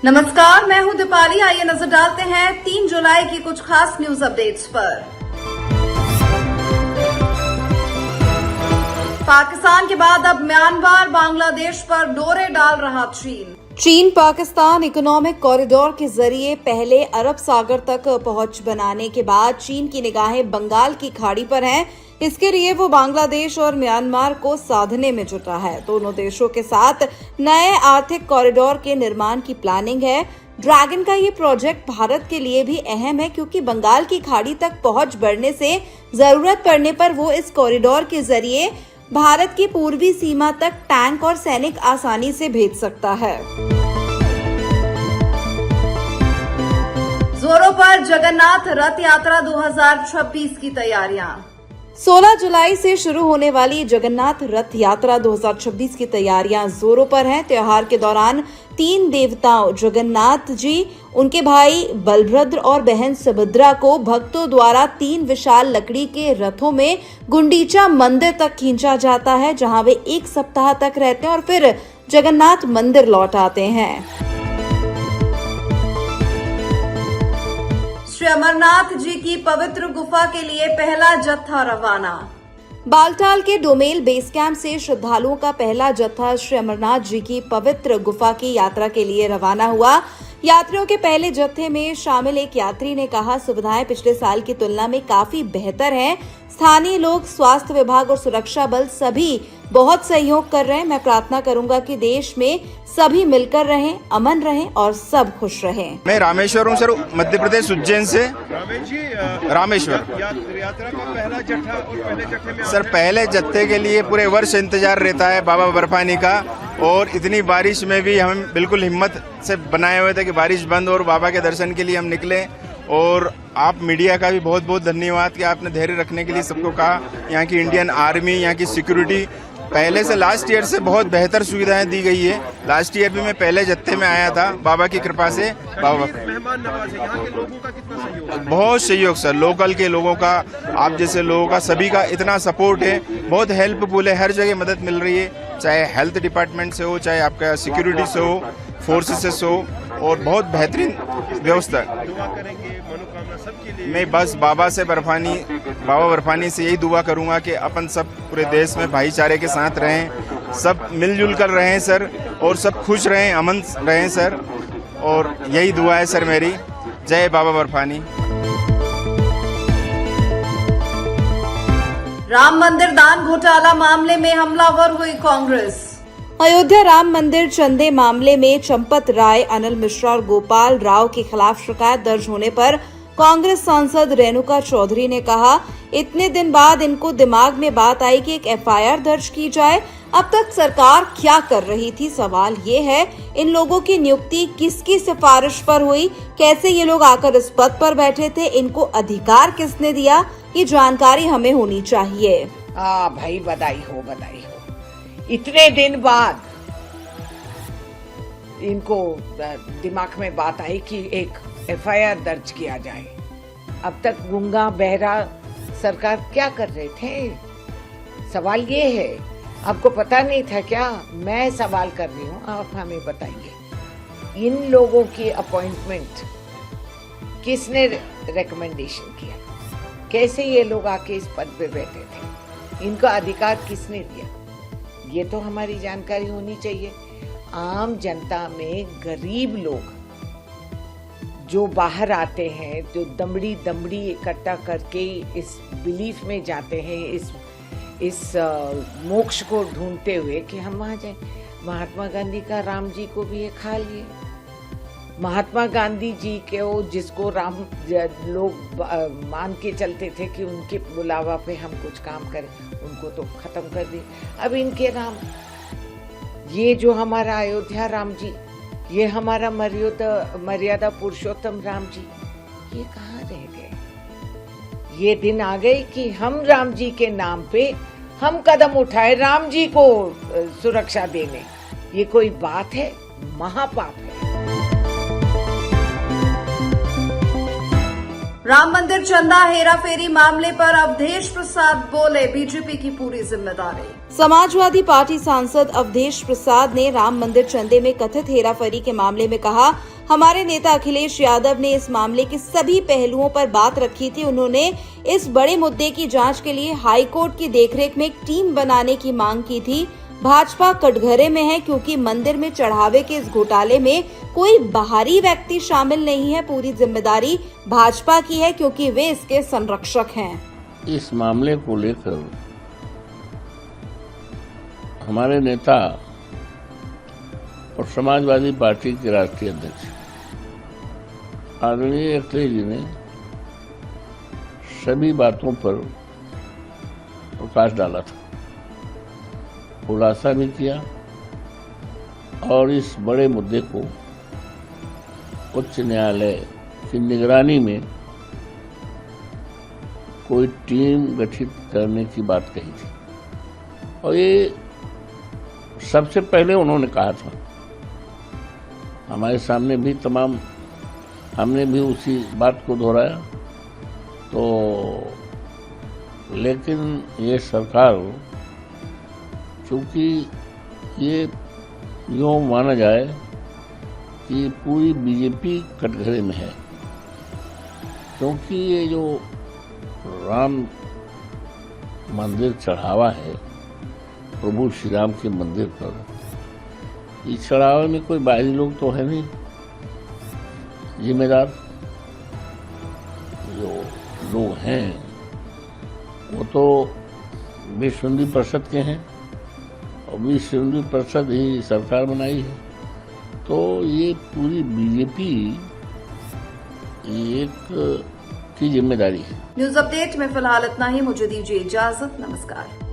नमस्कार, मैं हूं दीपाली। आइए नजर डालते हैं 3 जुलाई की कुछ खास न्यूज अपडेट्स पर। पाकिस्तान के बाद अब म्यांमार बांग्लादेश पर डोरे डाल रहा चीन पाकिस्तान इकोनॉमिक कॉरिडोर के जरिए पहले अरब सागर तक पहुंच बनाने के बाद चीन की निगाहें बंगाल की खाड़ी पर हैं। इसके लिए वो बांग्लादेश और म्यांमार को साधने में जुटा है। दोनों देशों के साथ नए आर्थिक कॉरिडोर के निर्माण की प्लानिंग है। ड्रैगन का ये प्रोजेक्ट भारत के लिए भी अहम है, क्योंकि बंगाल की खाड़ी तक पहुंच बढ़ने से जरूरत पड़ने पर वो इस कॉरिडोर के जरिए भारत की पूर्वी सीमा तक टैंक और सैनिक आसानी से भेज सकता है। जोरों पर जगन्नाथ रथ यात्रा 2026 की तैयारियां। 16 जुलाई से शुरू होने वाली जगन्नाथ रथ यात्रा 2026 की तैयारियां जोरों पर हैं। त्योहार के दौरान 3 देवताओं जगन्नाथ जी, उनके भाई बलभद्र और बहन सुभद्रा को भक्तों द्वारा 3 विशाल लकड़ी के रथों में गुंडीचा मंदिर तक खींचा जाता है, जहां वे 1 सप्ताह तक रहते हैं और फिर जगन्नाथ मंदिर लौट आते हैं। श्री अमरनाथ जी की पवित्र गुफा के लिए पहला जत्था रवाना। बालटाल के डोमेल बेस कैंप से श्रद्धालुओं का पहला जत्था श्री अमरनाथ जी की पवित्र गुफा की यात्रा के लिए रवाना हुआ। यात्रियों के पहले जत्थे में शामिल एक यात्री ने कहा, सुविधाएं पिछले साल की तुलना में काफी बेहतर हैं। स्थानीय लोग, स्वास्थ्य विभाग और सुरक्षा बल सभी बहुत सहयोग कर रहे हैं। मैं प्रार्थना करूंगा कि देश में सभी मिलकर रहें, अमन रहें और सब खुश रहें। मैं रामेश्वर हूँ सर, मध्य प्रदेश उज्जैन से। रामेश्वर यात्रा का पहला जत्था और पहले जत्थे में सर, पहले जत्थे के लिए पूरे वर्ष इंतजार रहता है बाबा बर्फानी का, और इतनी बारिश में भी हम बिल्कुल हिम्मत से बनाए हुए थे कि बारिश बंद और बाबा के दर्शन के लिए हम निकले। और आप मीडिया का भी बहुत बहुत धन्यवाद कि आपने धैर्य रखने के लिए सबको कहा। यहाँ की इंडियन आर्मी, यहाँ की सिक्योरिटी पहले से लास्ट ईयर से बहुत बेहतर सुविधाएं दी गई है। लास्ट ईयर भी मैं पहले जत्थे में आया था, बाबा की कृपा से। बाबा मेहमान नवाज है, यहाँ के लोगों का कितना सहयोग है? बहुत सहयोग सर, लोकल के लोगों का, आप जैसे लोगों का, सभी का इतना सपोर्ट है, बहुत हेल्पफुल है। हर जगह मदद मिल रही है, चाहे हेल्थ डिपार्टमेंट से हो, चाहे आपका सिक्योरिटी से हो, फोर्सेस से हो, और बहुत बेहतरीन व्यवस्था। दुआ करेंगे, मनोकामना सबके लिए। मैं बस बाबा बर्फानी से यही दुआ करूंगा कि अपन सब पूरे देश में भाईचारे के साथ रहें, सब मिलजुल कर रहें सर, और सब खुश रहें, अमन रहें सर, और यही दुआ है सर मेरी। जय बाबा बर्फानी। राम मंदिर दान घोटाला मामले में हमलावर हुई कांग्रेस। अयोध्या राम मंदिर चंदे मामले में चंपत राय, अनिल मिश्रा और गोपाल राव के खिलाफ शिकायत दर्ज होने पर कांग्रेस सांसद रेणुका चौधरी ने कहा, इतने दिन बाद इनको दिमाग में बात आई कि एक एफआईआर दर्ज की जाए। अब तक सरकार क्या कर रही थी? सवाल ये है, इन लोगों की नियुक्ति किसकी सिफारिश पर हुई? कैसे ये लोग आकर इस पद पर बैठे थे? इनको अधिकार किसने दिया? ये जानकारी हमें होनी चाहिए। भाई बधाई हो, बधाई हो। इतने दिन बाद इनको दिमाग में बात आई कि एक एफआईआर दर्ज किया जाए। अब तक गूंगा बहरा सरकार क्या कर रहे थे? सवाल ये है, आपको पता नहीं था क्या? मैं सवाल कर रही हूँ, आप हमें बताइए, इन लोगों की अपॉइंटमेंट किसने रिकमेंडेशन किया? कैसे ये लोग आके इस पद पे बैठे थे? इनका अधिकार किसने दिया? ये तो हमारी जानकारी होनी चाहिए। आम जनता में गरीब लोग जो बाहर आते हैं, जो दमड़ी इकट्ठा करके इस बिलीफ में जाते हैं, इस मोक्ष को ढूंढते हुए कि हम वहाँ जाए। महात्मा गांधी का राम जी को भी ये खा लिए। महात्मा गांधी जी के वो जिसको राम लोग मान के चलते थे कि उनके बुलावा पे हम कुछ काम करें, उनको तो खत्म कर दिए। अब इनके राम, ये जो हमारा अयोध्या राम जी, ये हमारा मर्यादा पुरुषोत्तम राम जी, ये कहाँ रह गए? ये दिन आ गए कि हम राम जी के नाम पे हम कदम उठाए राम जी को सुरक्षा देने। ये कोई बात है? महापाप है। राम मंदिर चंदा हेराफेरी मामले पर अवधेश प्रसाद बोले, बीजेपी की पूरी जिम्मेदारी। समाजवादी पार्टी सांसद अवधेश प्रसाद ने राम मंदिर चंदे में कथित हेराफेरी के मामले में कहा, हमारे नेता अखिलेश यादव ने इस मामले के सभी पहलुओं पर बात रखी थी। उन्होंने इस बड़े मुद्दे की जांच के लिए हाईकोर्ट की देखरेख में एक टीम बनाने की मांग की थी। भाजपा कटघरे में है क्योंकि मंदिर में चढ़ावे के इस घोटाले में कोई बाहरी व्यक्ति शामिल नहीं है। पूरी जिम्मेदारी भाजपा की है क्योंकि वे इसके संरक्षक हैं। इस मामले को लेकर हमारे नेता और समाजवादी पार्टी के राष्ट्रीय अध्यक्ष आदरणीय अखिलेश जी ने सभी बातों पर प्रकाश डाला था, खुलासा भी किया और इस बड़े मुद्दे को उच्च न्यायालय की निगरानी में कोई टीम गठित करने की बात कही थी। और ये सबसे पहले उन्होंने कहा था, हमारे सामने भी तमाम हमने भी उसी बात को दोहराया। तो लेकिन ये सरकार, चूंकि ये यूँ माना जाए कि पूरी बीजेपी कटघरे में है, क्योंकि ये जो राम मंदिर चढ़ावा है प्रभु श्री राम के मंदिर पर, इस चढ़ावे में कोई बाहरी लोग तो है नहीं जिम्मेदार। जो लोग हैं वो तो विश्व हिंदू परिषद के हैं और विश्व हिंदू परिषद ही सरकार बनाई है। तो ये पूरी बीजेपी एक की जिम्मेदारी है। न्यूज अपडेट में फिलहाल इतना ही। मुझे दीजिए इजाजत। नमस्कार।